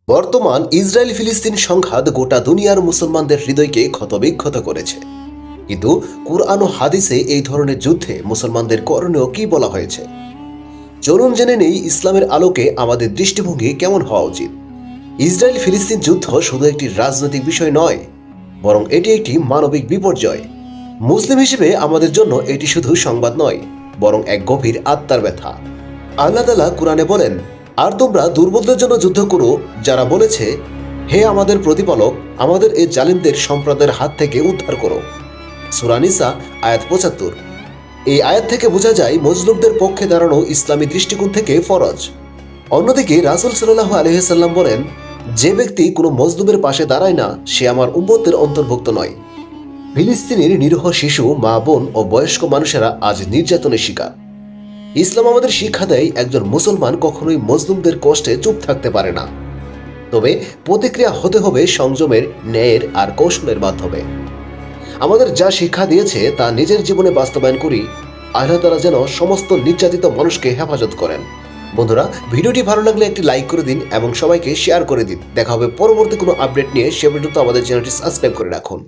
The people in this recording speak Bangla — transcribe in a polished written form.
বর্তমান ইসরায়েল ফিলিস্তিন সংঘাত গোটা দুনিয়ার মুসলমানদের হৃদয়কে ক্ষতবিক্ষত করেছে। কিন্তু কুরআন ও হাদিসে এই ধরনের যুদ্ধে মুসলমানদের করণীয় কি বলা হয়েছে? চলুন জেনে নেই ইসলামের আলোকে আমাদের দৃষ্টিভঙ্গি কেমন হওয়া উচিত। ইসরায়েল ফিলিস্তিন যুদ্ধ শুধু একটি রাজনৈতিক বিষয় নয়, বরং এটি একটি মানবিক বিপর্যয়। মুসলিম হিসেবে আমাদের জন্য এটি শুধু সংবাদ নয়, বরং এক গভীর আত্মার ব্যথা। আল্লাহ তাআলা কুরআনে বলেন, আর তোমরা দুর্বলদের জন্য যুদ্ধ করো, যারা বলেছে, হে আমাদের প্রতিপালক, আমাদের এই জালিমদের সম্প্রদায়ের হাত থেকে উদ্ধার করো। সূরা নিসা আয়াত ৭৫। এই আয়াত থেকে বোঝা যায় মজলুমদের পক্ষে দাঁড়ানো ইসলামী দৃষ্টিকোণ থেকে ফরজ। অন্যদিকে রাসূল সাল্লাল্লাহু আলাইহি সাল্লাম বলেন, যে ব্যক্তি কোনো মজলুমের পাশে দাঁড়ায় না, সে আমার উম্মতের অন্তর্ভুক্ত নয়। ফিলিস্তিনের নিরীহ শিশু, মা, বোন ও বয়স্ক মানুষেরা আজ নির্যাতনের শিকার। ইসলাম আমাদের শিক্ষা দেয়, একজন মুসলমান কখনোই মজলুমদের কষ্টে চুপ থাকতে পারে না। তবে প্রতিক্রিয়া হতে হবে সংযমের, ন্যায়ের আর কৌশলের মাধ্যমে। আমাদের যা শিক্ষা দিয়েছে তা নিজের জীবনে বাস্তবায়ন করি। আল্লাহ তাআলা যেন সমস্ত নির্যাতিত মানুষকে হেফাজত করেন। বন্ধুরা, ভিডিওটি ভালো লাগলে একটি লাইক করে দিন এবং সবাইকে শেয়ার করে দিন। দেখা হবে পরবর্তী কোনো আপডেট নিয়ে। সে পর্যন্ত আমাদের চ্যানেলটি সাবস্ক্রাইব করে রাখুন।